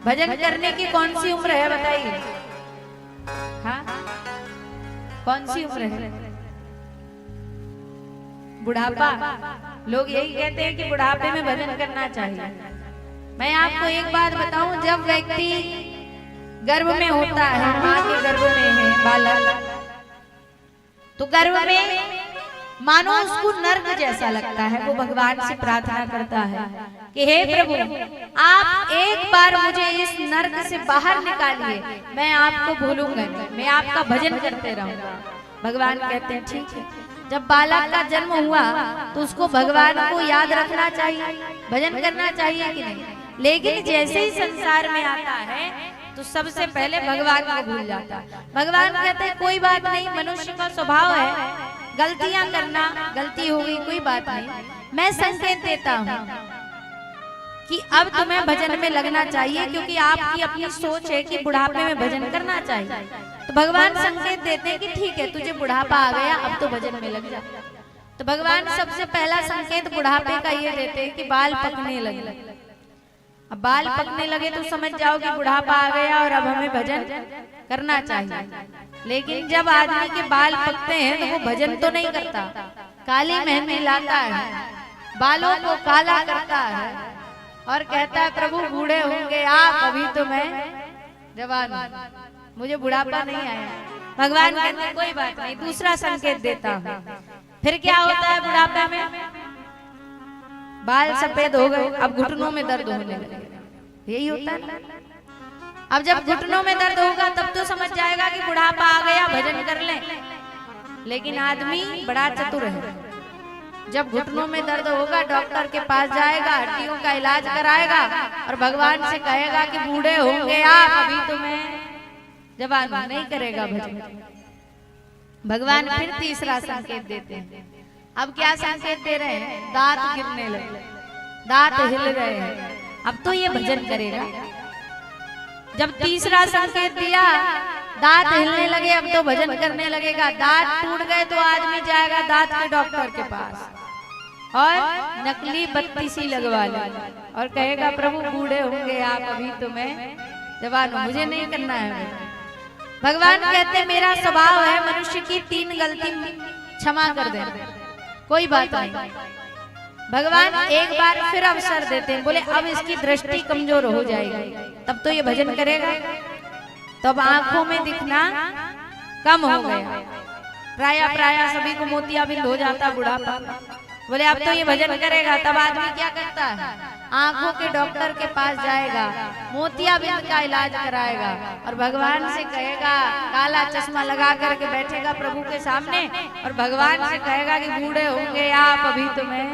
भजन करने की कौन सी उम्र है बताइए? हाँ, कौन सी उम्र है? बुढ़ापा। लोग यही कहते हैं कि बुढ़ापे में भजन करना चाहिए। मैं आपको एक बात बताऊं, जब व्यक्ति गर्भ में होता है, माँ के गर्भ में है बालक, तो गर्भ में मानो उसको नर्क जैसा लगता है। वो भगवान से प्रार्थना करता है कि हे प्रभु, आप एक बार मुझे इस नर्क से बाहर निकालिए, मैं आपको भूलूंगा नहीं, मैं आपका भजन करते रहूंगा। भगवान कहते हैं ठीक है। जब बालक का जन्म हुआ तो उसको भगवान को याद रखना चाहिए, भजन करना चाहिए कि नहीं? लेकिन जैसे ही संसार में आता है तो सबसे पहले भगवान को भूल जाता है। भगवान कहते हैं कोई बात नहीं, मनुष्य का स्वभाव है गलतियां करना, गलती हो गई कोई बात नहीं, मैं संकेत देता हूँ कि अब तुम्हें भजन में लगना चाहिए, क्योंकि आपकी अपनी सोच है कि बुढ़ापे में भजन करना चाहिए। तो भगवान संकेत देते हैं कि ठीक है, तुझे बुढ़ापा आ गया, अब तो भजन में लग जा। तो भगवान सबसे पहला संकेत बुढ़ापे का ये देते हैं कि बाल पकने लगे। अब बाल पकने लगे तो समझ जाओ कि बुढ़ापा आ गया और अब हमें भजन करना चाहिए। लेकिन जब आदमी के बाल पकते हैं तो वो भजन तो नहीं करता, काली मेहंदी लाता है, बालों को काला करता है और कहता है प्रभु बूढ़े होंगे आप, अभी तो मैं जवान हूं, मुझे बुढ़ापा नहीं आया। भगवान कहते हैं कोई बात नहीं, दूसरा संकेत देता हूं। फिर क्या होता है बुढ़ापे में? बाल सफेद हो गए, अब घुटनों में दर्द होने लगे, यही होता है। अब जब घुटनों में दर्द होगा तब तो समझ जाएगा कि बुढ़ापा आ गया, भजन कर ले। लेकिन आदमी बड़ा चतुर है, जब घुटनों में दर्द होगा डॉक्टर के पास जाएगा, हड्डियों का इलाज कराएगा और भगवान से कहेगा कि बूढ़े होंगे आप, अभी तो मैं जवान हूं, नहीं करेगा भजन। भगवान फिर तीसरा संकेत देते हैं। अब क्या संकेत दे रहे हैं? दांत गिरने लगे, दांत हिल रहे हैं, अब तो ये भजन करेगा। जब तीसरा संकेत दिया, दांत हिलने लगे, अब तो भजन करने लगेगा। दांत टूट गए तो आदमी जाएगा दांत के डॉक्टर के पास और नकली बत्ती सी लगवा लेगा और कहेगा प्रभु बूढ़े होंगे आप, अभी तो मैं जवान हूं, मुझे नहीं करना है। भगवान कहते हैं मेरा स्वभाव है मनुष्य की 3 गलती क्षमा कर दे, कोई बात नहीं। भगवान एक बार फिर अवसर देते हैं, बोले अब इसकी दृष्टि कमजोर हो जाएगी, तब तो ये भजन करेगा। तब आंखों में दिखना कम हो गया, प्राय सभी को मोतियाबिंद हो जाता बुढ़ापा। बोले अब तो ये भजन करेगा। तब आदमी क्या करता है? आंखों के डॉक्टर के पास जाएगा, मोतियाबिंद का इलाज कराएगा और भगवान से कहेगा, काला चश्मा लगा करके बैठेगा प्रभु के सामने और भगवान से कहेगा कि बूढ़े होंगे आप, अभी तो मैं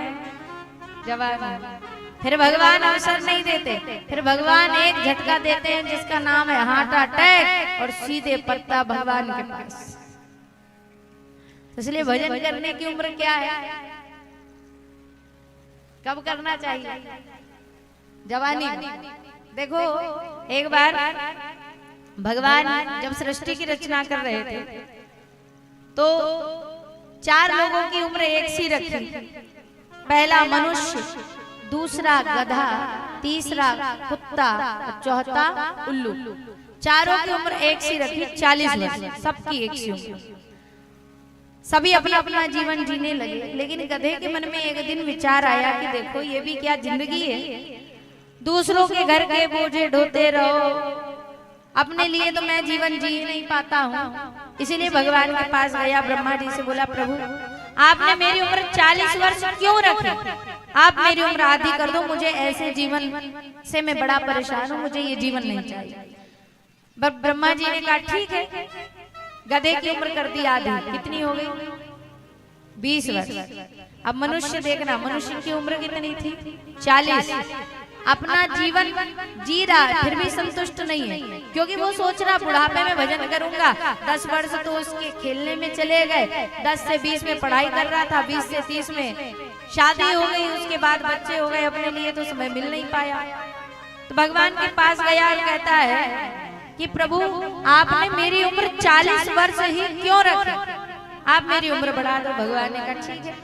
जवान हूं। फिर भगवान अवसर नहीं देते, फिर भगवान एक झटका देते हैं जिसका नाम है हार्ट अटैक और सीधे पत्ता भगवान के पास। इसलिए भजन करने की उम्र क्या है? कब करना चाहिए? जवानी। देखो एक बार भगवान जब सृष्टि की रचना कर रहे थे तो 4 लोगों की उम्र एक सी रखी। पहला मनुष्य, दूसरा गधा, तीसरा कुत्ता, चौथा उल्लू। चारों की उम्र एक सी रखी, 40 वर्ष, सबकी एक सी उम्र। सभी अपना अपना जीवन जीने लगे। लेकिन गधे के मन में एक दिन विचार आया कि देखो ये भी क्या जिंदगी है, दूसरों के घर के बोझे ढोते रहो, अपने लिए तो मैं जीवन जी नहीं पाता हूँ। इसीलिए भगवान के पास गया, ब्रह्मा जी से बोला प्रभु आपने मेरी उम्र 40 वर्ष क्यों रखी? आप मेरी उम्र आधी कर दो, मुझे ऐसे जीवन से मैं बड़ा परेशान हूँ, मुझे ये जीवन नहीं चाहिए। ब्रह्मा जी ने कहा ठीक है, गधे की उम्र कर दी आधी, कितनी हो गई? 20 वर्ष। अब मनुष्य देखना, मनुष्य की उम्र कितनी थी? 40। अपना जीवन जी रहा है फिर भी संतुष्ट नहीं है, क्योंकि वो सोच रहा बुढ़ापे में भजन करूंगा। 10 वर्ष तो उसके खेलने में चले गए, 10 से 20 में पढ़ाई कर रहा था, 20 से 30 में शादी हो गई, उसके बाद बच्चे हो गए, अपने लिए तो समय मिल नहीं पाया। तो भगवान के पास गया और कहता है कि प्रभु आपने मेरी उम्र 40 वर्ष ही क्यों रखी? आप मेरी उम्र बढ़ा दो। भगवान ने कहा ठीक है,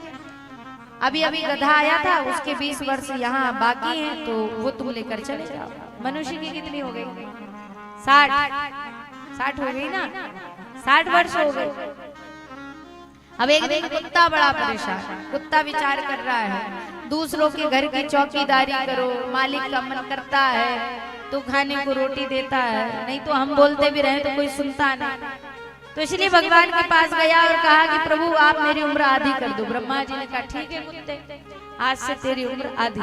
अभी गधा आया था, उसके 20 वर्ष यहाँ बाकी हैं, तो वो तुम लेकर चले जाओ। मनुष्य की कितनी हो गई? 60 हो गई ना, 60 वर्ष हो गए। अब एक दिन कुत्ता बड़ा परेशान, कुत्ता विचार कर रहा है, दूसरों के घर की चौकीदारी करो, मालिक का मन करता है तो खाने को रोटी देता है, नहीं तो हम बोलते भी रहे तो कोई सुनता नहीं। तो इसलिए भगवान के पास गया और कहा कि प्रभु आप मेरी उम्र आधी कर दो। ब्रह्मा जी ने कहा ठीक है कुत्ते, आज से तेरी उम्र आधी।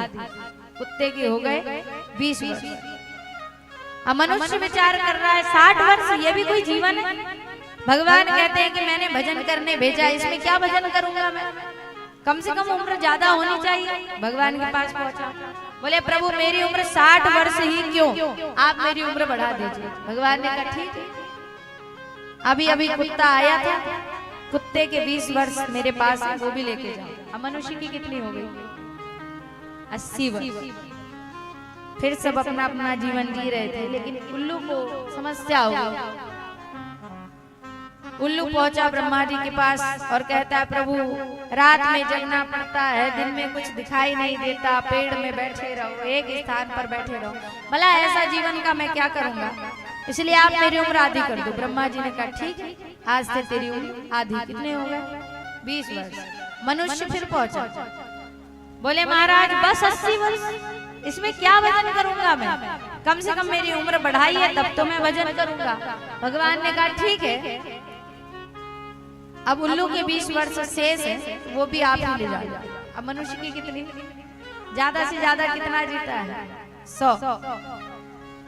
कुत्ते के हो गए 20 वर्ष। अब मनुष्य विचार कर रहा है 60 वर्ष, ये भी कोई जीवन है? भगवान कहते हैं कि मैंने भजन करने भेजा, इसमें क्या भजन करूंगा मैं? कम से कम उम्र ज्यादा होनी चाहिए। भगवान के पास पहुंचा, बोले प्रभु मेरी उम्र 60 वर्ष ही क्यों, आप मेरी उम्र बढ़ा दीजिए। भगवान ने कहा ठीक है। अभी अभी कुत्ता आया था, कुत्ते के 20 वर्ष मेरे पास है, वो भी लेके जाओ। अब मनुष्य की कितनी हो गई? 80 वर्ष। फिर सब अपना अपना जीवन जी रहे थे, लेकिन उल्लू को समस्या हो गई। उल्लू पहुंचा ब्रह्मा जी के पास और कहता है प्रभु रात में जगना पड़ता है, दिन में कुछ दिखाई नहीं देता, पेड़ में बैठे रहो, एक स्थान पर बैठे रहो, भला ऐसा जीवन का मैं क्या करूंगा, इसलिए आप मेरी उम्र आधी कर दो। ब्रह्मा जी ने कहा ठीक है, आज से तेरी उम्र आधी। कितने हो गए? 20 वर्ष। मनुष्य फिर पहुंचा, बोले महाराज बस 80 वर्ष, इसमें क्या भजन करूंगा मैं, कम से कम मेरी उम्र बढ़ाई है तब तो मैं भजन करूंगा। भगवान ने कहा ठीक है, अब उल्लू के 20 वर्ष शेष है, वो भी आप ही ले जाओ। अब मनुष्य की कितनी, ज्यादा से ज्यादा कितना जीता है? 100।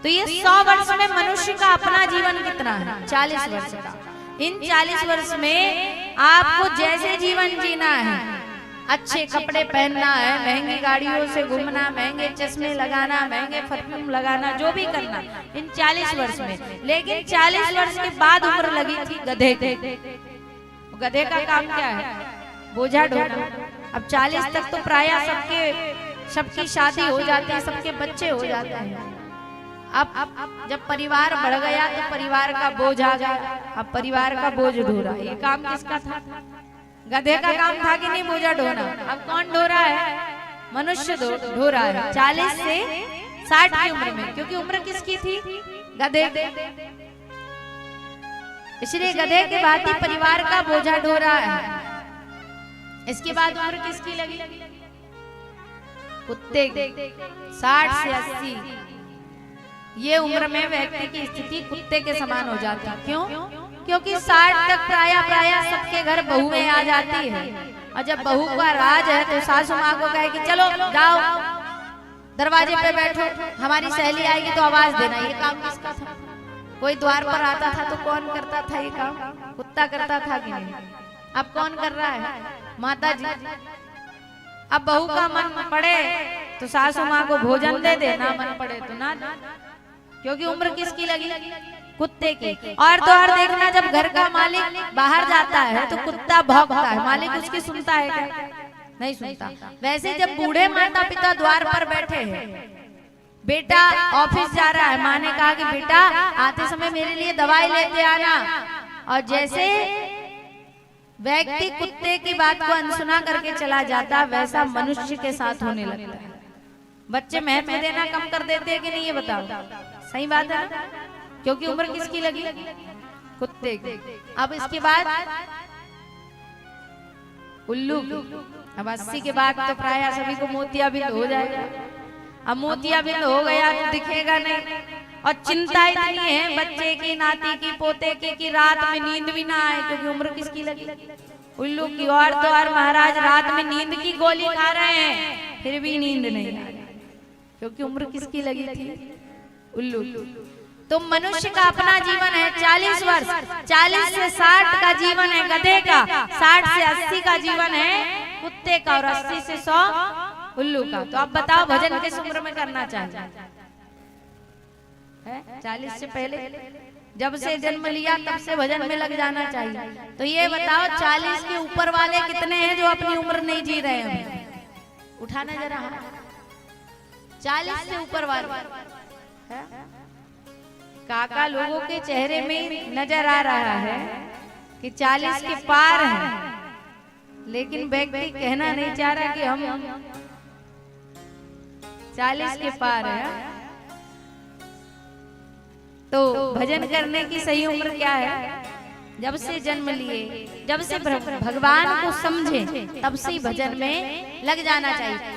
तो ये 100 वर्ष में मनुष्य का अपना जीवन कितना है? 40 वर्ष का। इन 40 वर्ष में आपको जैसे जीवन जीना है, अच्छे कपड़े पहनना है, महंगी गाड़ियों से घूमना, महंगे चश्मे लगाना, महंगे परफ्यूम लगाना, जो भी करना इन 40 वर्ष में। लेकिन 40 वर्ष के बाद उम्र लगी थी गधे की। गधे का काम क्या है? बोझा ढोना। अब 40 तक तो प्राय सबकी शादी हो जाती है, सबके बच्चे हो जाते हैं। अब जब परिवार बढ़ गया तो परिवार का बोझ आ गया, अब परिवार का बोझ ढोरा। ये काम किसका था? गधे का काम था कि नहीं बोझा ढोना? अब कौन ढो रहा है? मनुष्य ढो रहा है 40 से 60 की उम्र में, क्योंकि उम्र किसकी थी? गधे। इसलिए गधे के बाद ही परिवार का बोझा ढो रहा है। इसके बाद उम्र किसकी लगी? कुत्ते की। 60 से 80 ये उम्र में व्यक्ति की स्थिति कुत्ते के समान हो जाती है। क्यों? क्योंकि 60 तक प्राय सबके घर बहुएं आ जाती है, और जब बहू का राज है तो सासू माँ को कहे कि चलो जाओ दरवाजे पे बैठो, हमारी सहेली आएगी तो आवाज देना। ये काम किसका था? कोई द्वार पर आता था तो कौन करता था ये काम? कुत्ता करता था कि नहीं? अब कौन कर रहा है? माता जी। अब बहू का मन पड़े तो सासू माँ को भोजन दे दे, ना मन पड़े तो ना, क्योंकि उम्र किसकी लगी? कुत्ते की। और तो और देखना, जब घर का मालिक बाहर जाता है तो कुत्ता भौंकता है, मालिक उसकी सुनता है क्या? नहीं सुनता। वैसे जब बूढ़े माता पिता द्वार पर बैठे हैं, बेटा ऑफिस जा रहा है, माँ ने कहा कि बेटा आते समय मेरे लिए दवाई लेते आना, और जैसे व्यक्ति कुत्ते की बात को अनसुना करके चला जाता, वैसा मनुष्य के साथ होने लगता है। बच्चे महत्व देना कम कर देते हैं कि नहीं, ये बताओ? सही बात है ना? क्योंकि उम्र किसकी लगी? कुत्ते की। अब इसके बाद उल्लू की। अब 80 के बाद तो प्राय सभी को मोतियाबिंद हो जाएगा। अब मोतियाबिंद हो गया तो दिखेगा नहीं, और चिंता इतनी है बच्चे की, नाती की, पोते की कि रात में नींद भी ना आए, क्योंकि उम्र किसकी लगी? उल्लू की। और तो और महाराज रात में नींद की गोली खा रहे हैं, फिर भी नींद नहीं आ रही, क्योंकि उम्र किसकी लगी थी? उल्लू। तो मनुष्य का अपना जीवन है 40 वर्ष, 40 से 60 का जीवन है गधे का, 60 से 80 का जीवन है कुत्ते का, और 80 से 100 उल्लू का। तो आप बताओ भजन किस उम्र में करना चाहिए? 40 से पहले, जब से जन्म लिया तब से भजन में लग जाना चाहिए। तो ये बताओ 40 के ऊपर वाले कितने हैं जो अपनी उम्र नहीं जी रहे हैं? उठाना जरा। 40 से ऊपर वाले काका लोगों के चेहरे में नजर आ रहा है कि 40 के पार हैं, लेकिन व्यक्ति कहना नहीं चाह रहा कि हम 40 के पार है। तो भजन करने की सही उम्र क्या है? जब से जन्म लिए, जब से भगवान को समझे, तब से ही भजन में लग जाना चाहिए।